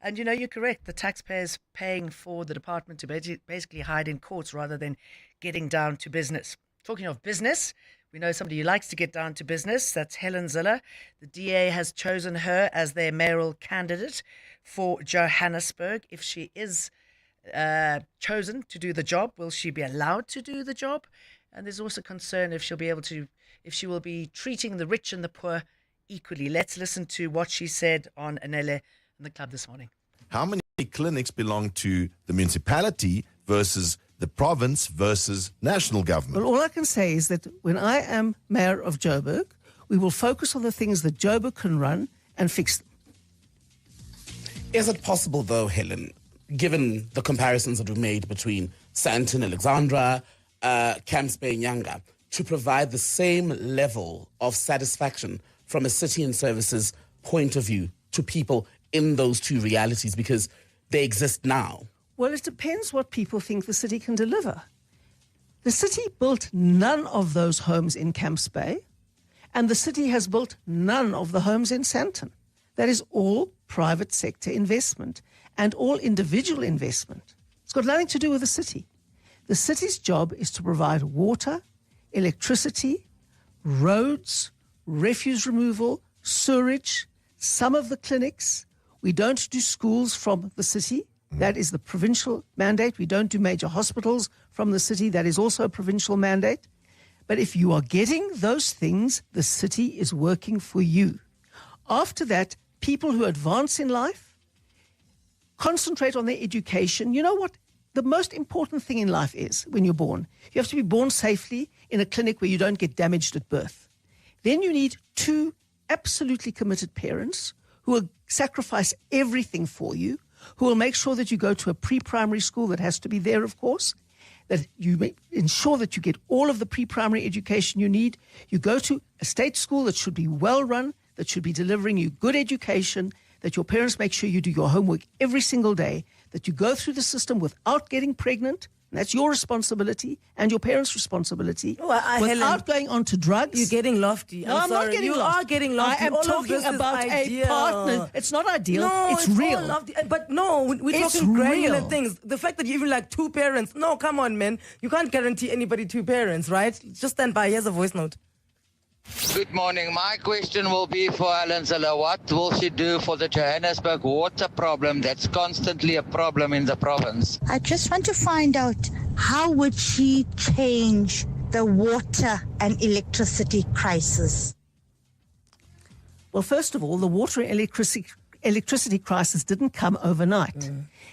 And you're correct. The taxpayers paying for the department to basically hide in courts rather than getting down to business. Talking of business, we know somebody who likes to get down to business. That's Helen Zille. The DA has chosen her as their mayoral candidate for Johannesburg. If she is chosen to do the job, will she be allowed to do the job? And there's also concern if she will be treating the rich and the poor equally. Let's listen to what she said on Anele in the club this morning. How many clinics belong to the municipality versus the province versus national government? Well, all I can say is that when I am mayor of Joburg, we will focus on the things that Joburg can run and fix them. Is it possible, though, Helen, given the comparisons that we made between Sandton, Alexandra, Camps Bay, Nyanga, to provide the same level of satisfaction from a city and services point of view to people in those two realities, because they exist now? Well, it depends what people think the city can deliver. The city built none of those homes in Camps Bay, and the city has built none of the homes in Sandton. That is all private sector investment and all individual investment. It's got nothing to do with the city. The city's job is to provide water, electricity, roads, refuse removal, sewerage, some of the clinics. We don't do schools from the city. That is the provincial mandate. We don't do major hospitals from the city. That is also a provincial mandate. But if you are getting those things, the city is working for you. After that, people who advance in life concentrate on their education. You know what? The most important thing in life is when you're born. You have to be born safely in a clinic where you don't get damaged at birth. Then you need 2 absolutely committed parents who will sacrifice everything for you, who will make sure that you go to a pre-primary school that has to be there, of course, that you ensure that you get all of the pre-primary education you need. You go to a state school that should be well run, that should be delivering you good education, that your parents make sure you do your homework every single day, that you go through the system without getting pregnant, And that's your responsibility and your parents' responsibility. Well, without Helen, going on to drugs. You're getting lofty. No, I'm not sorry. getting You lofty. are getting lofty. I am All of talking this is about a ideal. partner. It's not ideal. No, it's real. all lofty. But no, we're It's talking granular real. things. The fact that you even like two parents. No, come on, man. You can't guarantee anybody two parents, right? Just stand by. Here's a voice note. Good morning. My question will be for Helen Zille. What will she do for the Johannesburg water problem that's constantly a problem in the province? I just want to find out, how would she change the water and electricity crisis? Well, first of all, the water and electricity crisis didn't come overnight.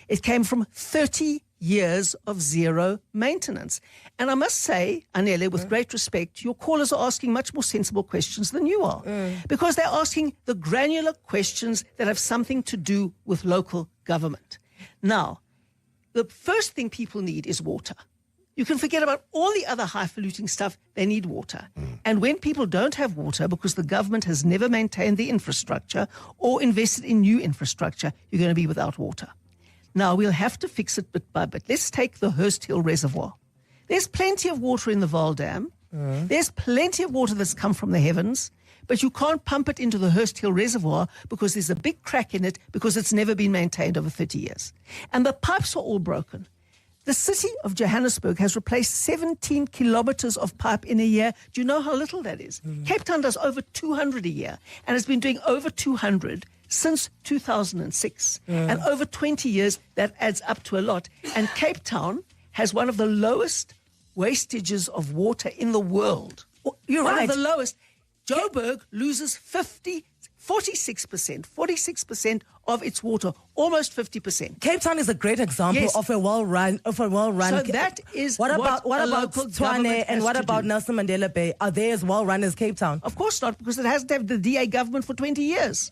It came from 30 years of zero maintenance. And I must say, Anele, with great respect, your callers are asking much more sensible questions than you are, because they're asking the granular questions that have something to do with local government. Now, the first thing people need is water. You can forget about all the other highfalutin stuff. They need water. And when people don't have water because the government has never maintained the infrastructure or invested in new infrastructure, you're going to be without water. Now, we'll have to fix it bit by bit. Let's take the Hurst Hill Reservoir. There's plenty of water in the Vaal Dam. There's plenty of water that's come from the heavens, but you can't pump it into the Hurst Hill Reservoir because there's a big crack in it because it's never been maintained over 30 years. And the pipes are all broken. The city of Johannesburg has replaced 17 kilometers of pipe in a year. Do you know how little that is? Cape Town does over 200 a year and has been doing over 200 since 2006. And over 20 years, that adds up to a lot. And Cape Town has one of the lowest wastages of water in the world. You're one right. of the lowest. Joburg loses 46% of its water, almost 50%. Cape Town is a great example of a well-run. So that is what about a local Tshwane government and has what to about do. Nelson Mandela Bay? Are they as well-run as Cape Town? Of course not, because it hasn't had the DA government for 20 years.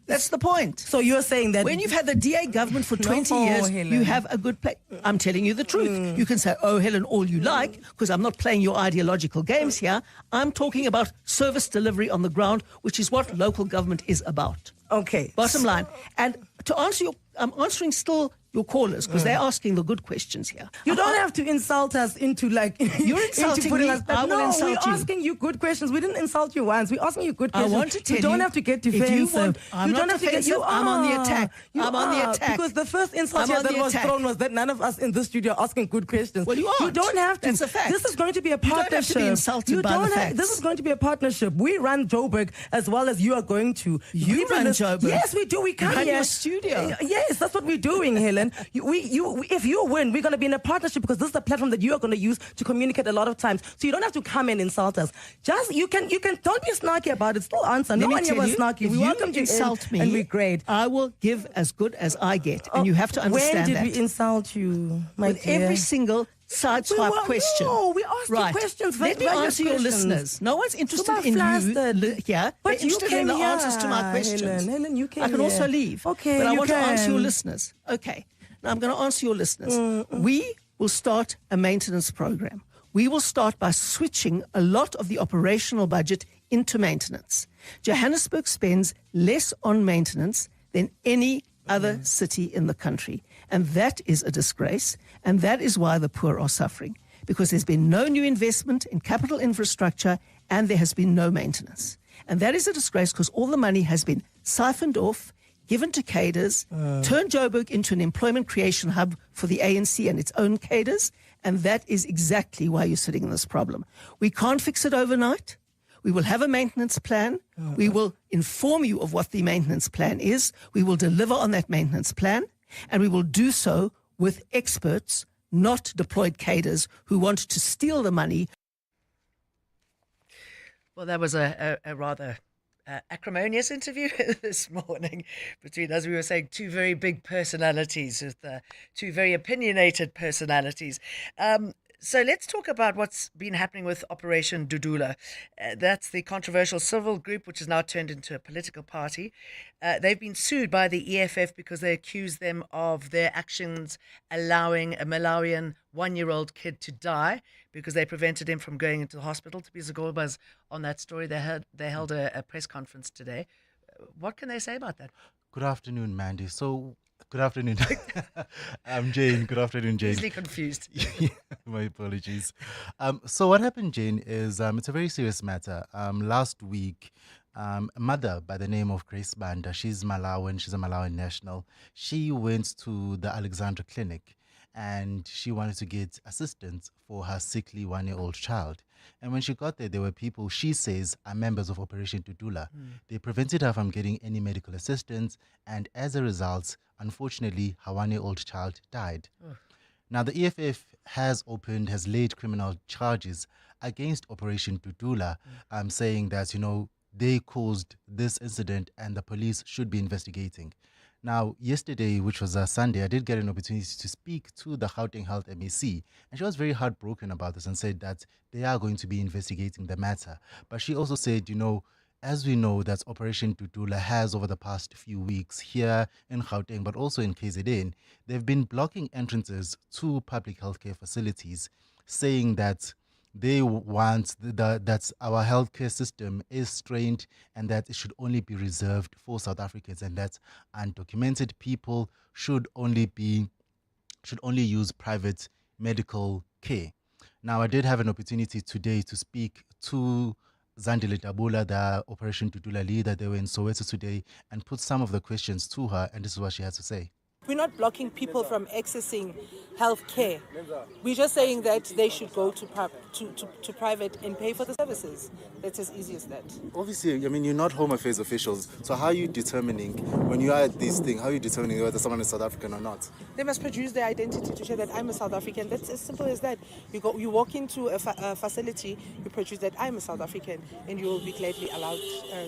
That's the point. So you're saying that when you've had the DA government for 20 years, Helen. you have a good place. I'm telling you the truth. You can say, oh, Helen, all you like, because I'm not playing your ideological games here. I'm talking about service delivery on the ground, which is what local government is about. Okay. Bottom line. And to answer I'm answering still your callers because they're asking the good questions here. You don't have to insult us into like you're insulting into putting me. us. I will insult we're you. asking you good questions. We didn't insult you once. We're asking you good I questions. want to tell you don't have to get if you defensive. want, I'm you not don't have to get. defensive. I'm on the attack. You I'm on the are, attack. because the first insult I'm here on that the was attack. thrown was that none of us in this studio are asking good questions. Well, you aren't. You don't have to. That's a fact. This is going to be a You don't partnership. have to be insulted by the facts. This is going to be a partnership. We run Joburg as well as you are going to. You run Joburg. Yes, we do. We come run here. your studio. Yes, that's what we're doing, Helen. If you win, we're going to be in a partnership because this is the platform that you are going to use to communicate a lot of times. So you don't have to come and insult us. Just you can don't be snarky about it. Still answer. No one here was snarky. If We you welcome you insult in, me, and we're great. I will give as good as I get, and you have to understand When that. did we insult you, my With dear? every single sideswipe question. No, we asked you questions. Let me various answer your questions. listeners. No one's interested Super in flustered. you here. But They're you interested came in the here, answers to my questions. Helen, you came I can also here. leave. Okay, but I you want to answer your can. listeners. Okay. Now I'm going to answer your listeners. We will start a maintenance program. We will start by switching a lot of the operational budget into maintenance. Johannesburg spends less on maintenance than any other city in the country. And that is a disgrace. And that is why the poor are suffering. Because there's been no new investment in capital infrastructure and there has been no maintenance. And that is a disgrace because all the money has been siphoned off, given to cadres, turned Joburg into an employment creation hub for the ANC and its own cadres. And that is exactly why you're sitting in this problem. We can't fix it overnight. We will have a maintenance plan. We will inform you of what the maintenance plan is. We will deliver on that maintenance plan. And we will do so with experts, not deployed cadres who want to steal the money. Well, that was a rather acrimonious interview this morning between, as we were saying, two very big personalities, with two very opinionated personalities. So let's talk about what's been happening with Operation Dudula. That's the controversial civil group, which has now turned into a political party. They've been sued by the EFF because they accuse them of their actions allowing a Malawian 1-year-old kid to die because they prevented him from going into the hospital. To be Zagorba's on that story, they held a press conference today. What can they say about that? Good afternoon, Mandy. So, good afternoon. I'm Jane. Good afternoon, Jane. Easily confused. My apologies. So what happened, Jane, is it's a very serious matter. Last week, a mother by the name of Grace Banda, she's Malawian, she's a Malawian national. She went to the Alexandra Clinic and she wanted to get assistance for her sickly 1-year-old child. And when she got there were people she says are members of Operation Dudula. They prevented her from getting any medical assistance, and as a result, unfortunately, her 1-year-old child died. Now, the EFF has laid criminal charges against Operation Dudula, saying that, they caused this incident and the police should be investigating. Now, yesterday, which was a Sunday, I did get an opportunity to speak to the Gauteng Health MEC, and she was very heartbroken about this and said that they are going to be investigating the matter. But she also said, as we know that Operation Dudula has over the past few weeks here in Gauteng, but also in KZN, they've been blocking entrances to public healthcare facilities, saying that they want that our healthcare system is strained and that it should only be reserved for South Africans, and that undocumented people should only use private medical care. Now, I did have an opportunity today to speak to Zandile Dudula, the Operation Dudula leader. They were in Soweto today, and put some of the questions to her, and this is what she had to say. We're not blocking people from accessing health care. We're just saying that they should go to private and pay for the services. That's as easy as that. Obviously, you're not Home Affairs officials, so how are you determining, when you are at this thing, how are you determining whether someone is South African or not? They must produce their identity to show that I'm a South African. That's as simple as that. You walk into a facility, you produce that I'm a South African, and you will be gladly allowed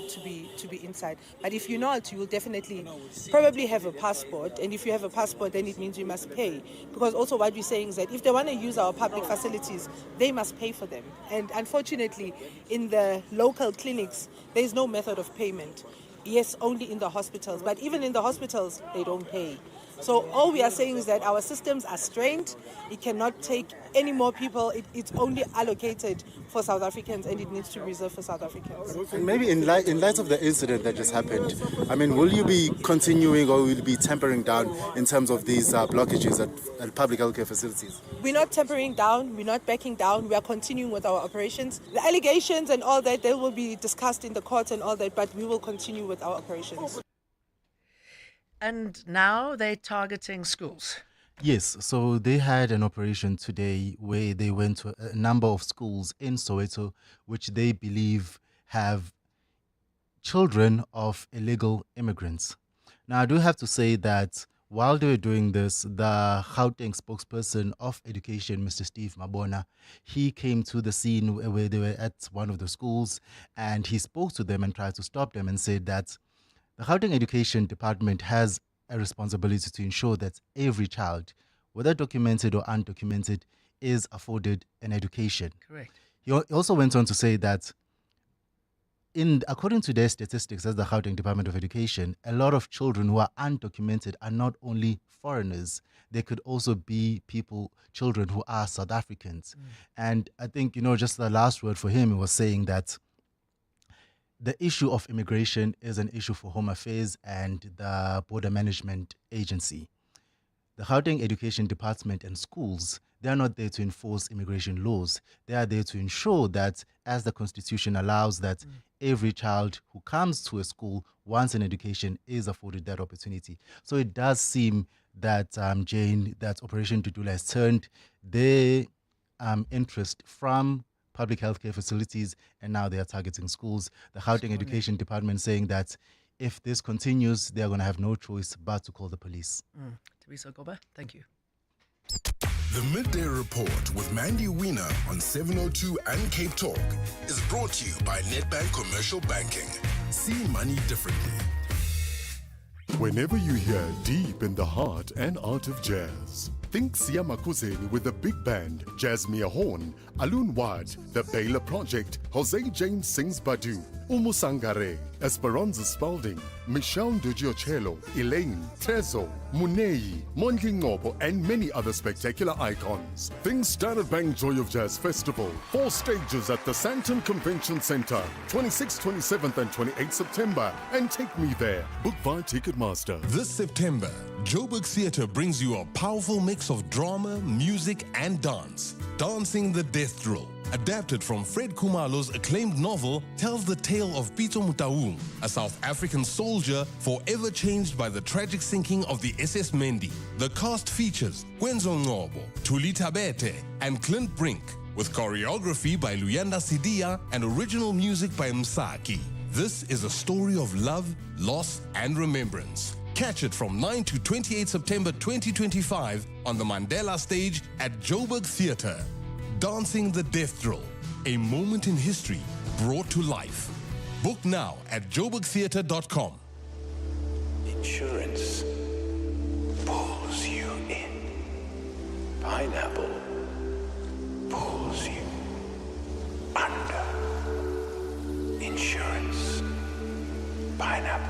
to be inside. But if you're not, you will definitely probably have a passport, and if you have a passport, then it means you must pay. Because also what we're saying is that if they want to use our public facilities, they must pay for them. And unfortunately, in the local clinics, there is no method of payment. Yes, only in the hospitals. But even in the hospitals, they don't pay. So all we are saying is that our systems are strained. It cannot take any more people. It's only allocated for South Africans, and it needs to be reserved for South Africans. And maybe in light of the incident that just happened, will you be continuing or will you be tempering down in terms of these blockages at public healthcare facilities? We're not tempering down. We're not backing down. We are continuing with our operations. The allegations and all that, they will be discussed in the courts and all that, but we will continue with our operations. And now they're targeting schools. Yes, so they had an operation today where they went to a number of schools in Soweto, which they believe have children of illegal immigrants. Now, I do have to say that while they were doing this, the Gauteng spokesperson of education, Mr. Steve Mabona, he came to the scene where they were at one of the schools, and he spoke to them and tried to stop them and said that the Gauteng Education Department has a responsibility to ensure that every child, whether documented or undocumented, is afforded an education. Correct. He also went on to say that according to their statistics as the Gauteng Department of Education, a lot of children who are undocumented are not only foreigners, they could also be children who are South Africans. And I think, just the last word for him was saying that the issue of immigration is an issue for Home Affairs and the Border Management Agency. The Gauteng Education Department and schools, they are not there to enforce immigration laws. They are there to ensure that, as the Constitution allows, that every child who comes to a school, wants an education, is afforded that opportunity. So it does seem that, Jane, that Operation Dudula has turned their interest from public healthcare facilities, and now they are targeting schools. The Gauteng Education Department saying that if this continues, they are going to have no choice but to call the police. Teresa Goba, thank you. The Midday Report with Mandy Wiener on 702 and Cape Talk is brought to you by Nedbank Commercial Banking. See money differently. Whenever you hear deep in the heart and art of jazz, think Sia Makuzeni with the big band, Jasmine Horn, Alun Wad, the Baylor Project, Jose James sings Badu, Umusangare, Esperanza Spalding, Michelle Dugiocello, Elaine, Tezo, Munei, Mondli Ngobo, and many other spectacular icons. Think Standard Bank Joy of Jazz Festival. 4 stages at the Sandton Convention Center, 26th, 27th, and 28th September. And take me there. Book via Ticketmaster. This September, Joburg Theatre brings you a powerful mix of drama, music, and dance. Dancing the Death Drill, adapted from Fred Kumalo's acclaimed novel, tells the tale of Pito Mutaung, a South African soldier forever changed by the tragic sinking of the SS Mandy. The cast features Kwenzo Ngobo, Tuli Tabete, and Clint Brink, with choreography by Luyanda Sidia and original music by Maxeke. This is a story of love, loss, and remembrance. Catch it from 9 to 28 September 2025 on the Mandela stage at Joburg Theatre. Dancing the Death Drill, a moment in history brought to life. Book now at joburgtheatre.com. Insurance pulls you in. Pineapple pulls you under. Insurance. Pineapple.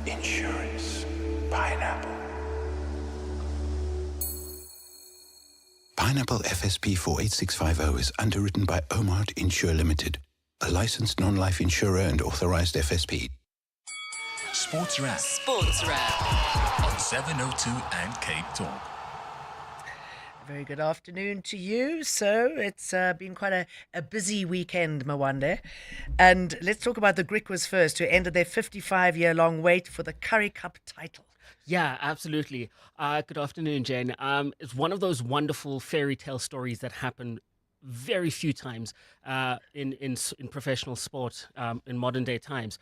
Insurance. Pineapple. Pineapple FSP 48650 is underwritten by Omart Insure Limited, a licensed non-life insurer and authorized FSP. Sports Wrap. Sports Wrap. On 702 and Cape Talk. Very good afternoon to you. So it's been quite a busy weekend, Mwande. And let's talk about the Griquas first, who ended their 55-year-long wait for the Currie Cup title. Yeah, absolutely. Good afternoon, Jen. It's one of those wonderful fairy tale stories that happen very few times in professional sport in modern day times,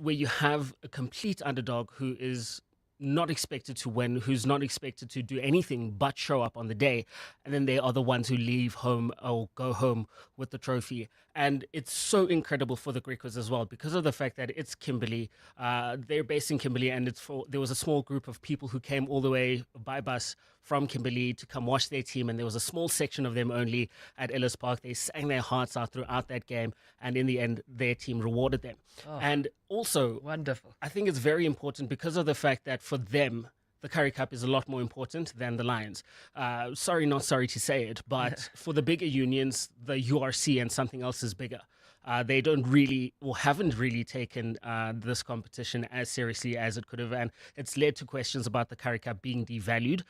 where you have a complete underdog who is not expected to win, who's not expected to do anything but show up on the day, and then they are the ones who leave home or go home with the trophy. And it's so incredible for the Griquas as well, because of the fact that it's Kimberley. They're based in Kimberley, and there was a small group of people who came all the way by bus from Kimberley to come watch their team, and there was a small section of them only at Ellis Park. They sang their hearts out throughout that game, and in the end, their team rewarded them. Oh, and also, wonderful. I think it's very important because of the fact that for them, the Currie Cup is a lot more important than the Lions. Not sorry to say it, but for the bigger unions, the URC and something else is bigger. They don't really, or haven't really taken this competition as seriously as it could have, and it's led to questions about the Currie Cup being devalued.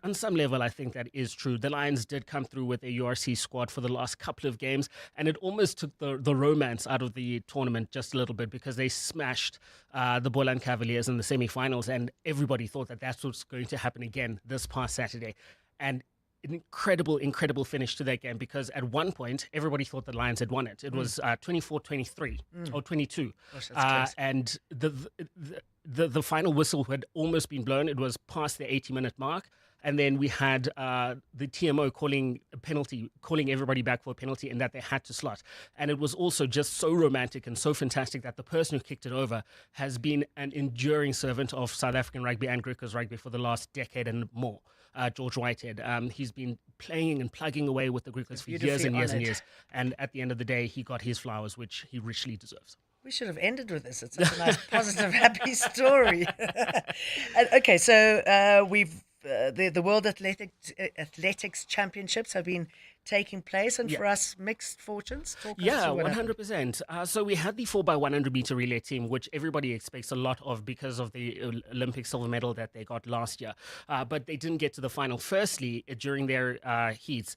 On some level, I think that is true. The Lions did come through with a URC squad for the last couple of games, and it almost took the romance out of the tournament just a little bit, because they smashed the Boland Cavaliers in the semi-finals, and everybody thought that that's what's going to happen again this past Saturday. And an incredible finish to that game, because at one point, everybody thought the Lions had won it. It was 24-23 or 22. Gosh, that's close. And the final whistle had almost been blown. It was past the 80-minute mark. And then we had the TMO calling a penalty, calling everybody back for a penalty, and that they had to slot. And it was also just so romantic and so fantastic that the person who kicked it over has been an enduring servant of South African rugby and Griquas rugby for the last decade and more. George Whitehead. He's been playing and plugging away with the Griquas for years and years and years. And at the end of the day, he got his flowers, which he richly deserves. We should have ended with this. It's such a nice, positive, happy story. Okay, so we've the World Athletics Championships have been taking place, and for us, mixed fortunes. Talk us through what 100%. So we had the 4x100 meter relay team, which everybody expects a lot of because of the Olympic silver medal that they got last year. But they didn't get to the final. Firstly, during their heats,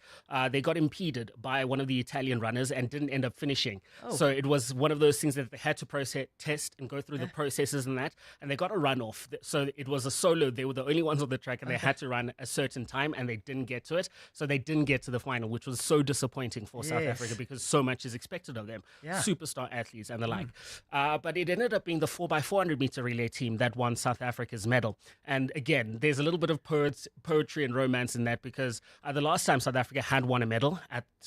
they got impeded by one of the Italian runners and didn't end up finishing. Oh. So it was one of those things that they had to test and go through the processes and that, and they got a run off. So it was a solo. They were the only ones on the track, and they had to run a certain time, and they didn't get to it. So they didn't get to the final, which was so disappointing for South Africa, because so much is expected of them, superstar athletes and the like. But it ended up being the 4x400 meter relay team that won South Africa's medal. And again, there's a little bit of poetry and romance in that, because the last time South Africa had won a medal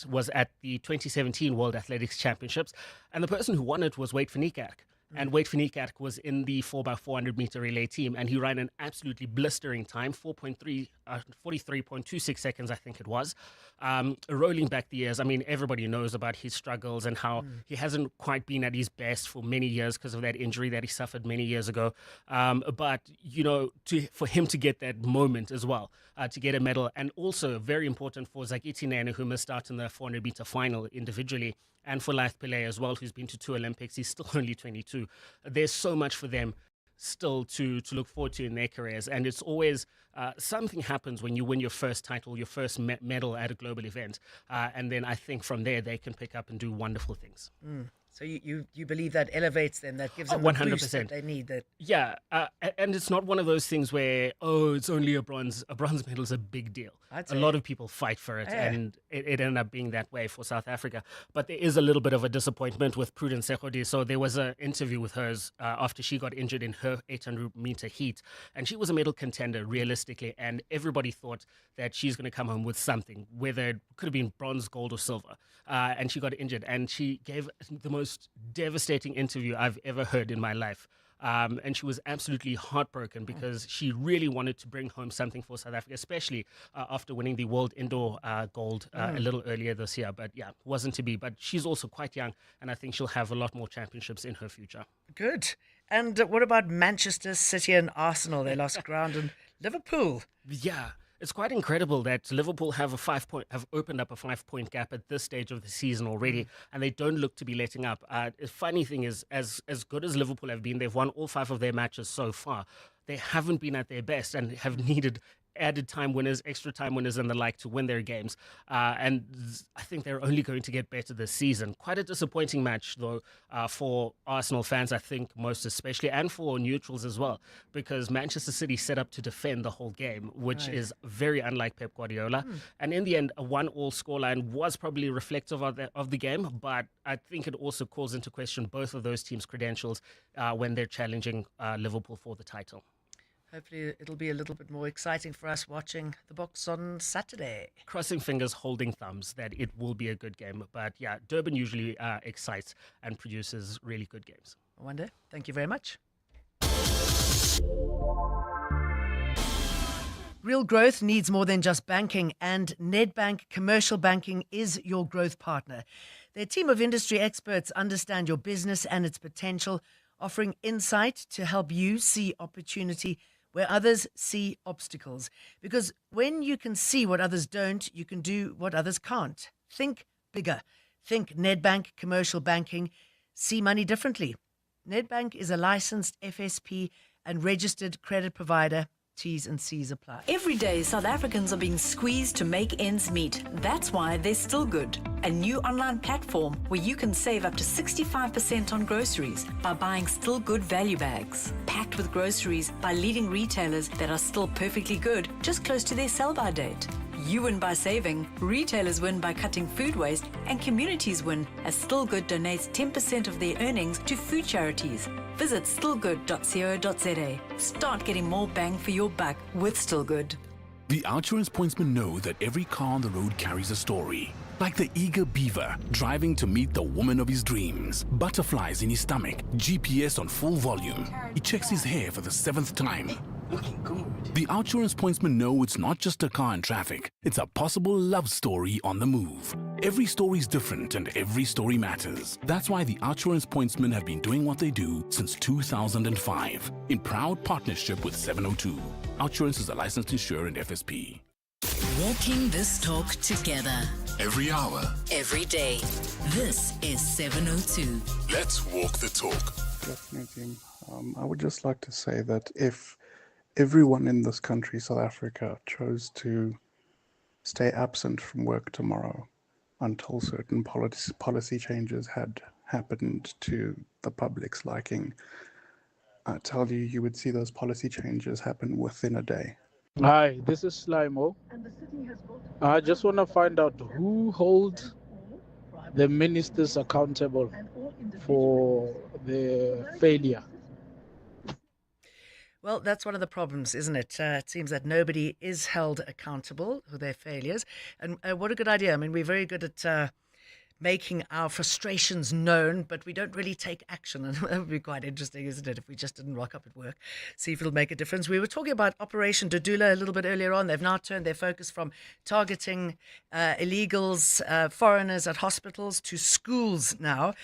was at the 2017 World Athletics Championships, and the person who won it was Wade van Niekerk. And Wade Finicak was in the 4x400 meter relay team, and he ran an absolutely blistering time, 43.26 seconds, I think it was. Rolling back the years, I mean, everybody knows about his struggles and how he hasn't quite been at his best for many years because of that injury that he suffered many years ago. But, you know, for him to get that moment as well, to get a medal, and also very important for Zakiti Nene, who missed out in the 400 meter final individually, and for Laith Pillay as well, who's been to 2 Olympics. He's still only 22. There's so much for them still to look forward to in their careers. And it's always something happens when you win your first title, your first medal at a global event. And then I think from there, they can pick up and do wonderful things. So you believe that elevates them, that gives them the boost that they need? That Yeah, and it's not one of those things where, oh, it's only a bronze. A bronze medal is a big deal. A lot of people fight for it, and it ended up being that way for South Africa. But there is a little bit of a disappointment with Prudence Sekhodi. So there was an interview with hers after she got injured in her 800-meter heat, and she was a medal contender, realistically, and everybody thought that she's going to come home with something, whether it could have been bronze, gold, or silver. And she got injured, and she gave the most devastating interview I've ever heard in my life. And she was absolutely heartbroken because she really wanted to bring home something for South Africa, especially after winning the World Indoor Gold a little earlier this year. But yeah, wasn't to be. But she's also quite young, and I think she'll have a lot more championships in her future. Good. And what about Manchester City and Arsenal? They lost ground, and Liverpool. Yeah. It's quite incredible that Liverpool have opened up a 5-point gap at this stage of the season already, and they don't look to be letting up. The funny thing is, as good as Liverpool have been, they've won all 5 of their matches so far. They haven't been at their best and have needed added time winners, extra time winners, and the like to win their games. And I think they're only going to get better this season. Quite a disappointing match, though, for Arsenal fans, I think, most especially, and for neutrals as well, because Manchester City set up to defend the whole game, which is very unlike Pep Guardiola. And in the end, a 1-1 scoreline was probably reflective of the game, but I think it also calls into question both of those teams' credentials when they're challenging Liverpool for the title. Hopefully it'll be a little bit more exciting for us watching the box on Saturday. Crossing fingers, holding thumbs that it will be a good game. But yeah, Durban usually excites and produces really good games. I wonder. Thank you very much. Real growth needs more than just banking, and Nedbank Commercial Banking is your growth partner. Their team of industry experts understand your business and its potential, offering insight to help you see opportunity where others see obstacles. Because when you can see what others don't, you can do what others can't. Think bigger. Think Nedbank Commercial Banking. See money differently. Nedbank is a licensed FSP and registered credit provider. T's and C's apply. Every day, South Africans are being squeezed to make ends meet. That's why they're Still Good, a new online platform where you can save up to 65% on groceries by buying Still Good value bags, packed with groceries by leading retailers that are still perfectly good, just close to their sell-by date. You win by saving, retailers win by cutting food waste, and communities win as Still Good donates 10% of their earnings to food charities. Visit stillgood.co.za. Start getting more bang for your buck with Still Good. The Outsurance pointsmen know that every car on the road carries a story. Like the eager beaver driving to meet the woman of his dreams. Butterflies in his stomach, GPS on full volume. He checks his hair for the 7th time. Looking good. The Outsurance pointsmen know it's not just a car in traffic. It's a possible love story on the move. Every story's different and every story matters. That's why the Outsurance pointsmen have been doing what they do since 2005. In proud partnership with 702. Outsurance is a licensed insurer and FSP. Walking this talk together. Every hour. Every day. This is 702. Let's walk the talk. Definitely. I would just like to say that if everyone in this country, South Africa, chose to stay absent from work tomorrow until certain policy changes had happened to the public's liking, I tell you, you would see those policy changes happen within a day. Hi, this is Slimo. I just want to find out who holds the ministers accountable for the failure. Well, that's one of the problems, isn't it? It seems that nobody is held accountable for their failures. And what a good idea. I mean, we're very good at making our frustrations known, but we don't really take action. And that would be quite interesting, isn't it, if we just didn't rock up at work, see if it'll make a difference. We were talking about Operation Dudula a little bit earlier on. They've now turned their focus from targeting illegals, foreigners at hospitals, to schools now.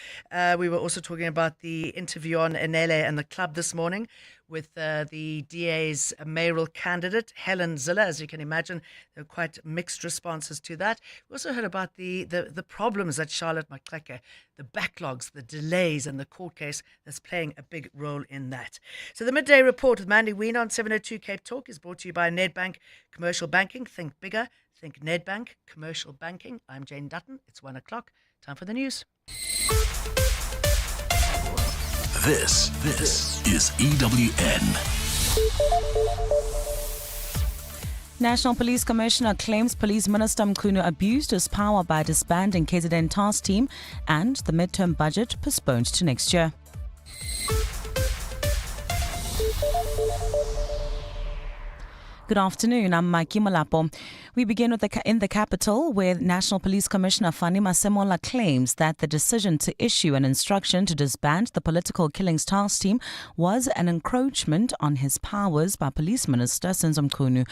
We were also talking about the interview on Enele and the club this morning with the DA's mayoral candidate, Helen Zille. As you can imagine, there were quite mixed responses to that. We also heard about the problems at Charlotte Maxeke, the backlogs, the delays, and the court case that's playing a big role in that. So the Midday Report with Mandy Wiener on 702 Cape Talk is brought to you by Nedbank Commercial Banking. Think bigger, think Nedbank Commercial Banking. I'm Jane Dutton. It's 1 o'clock. Time for the news. This is EWN. National Police Commissioner claims Police Minister Mkhunu abused his power by disbanding KZN task team, and the midterm budget postponed to next year. Good afternoon, I'm Maxeke Molapo. We begin with in the capital, where National Police Commissioner Fani Masemola claims that the decision to issue an instruction to disband the Political Killings Task Team was an encroachment on his powers by Police Minister Sinzo Mkhunu.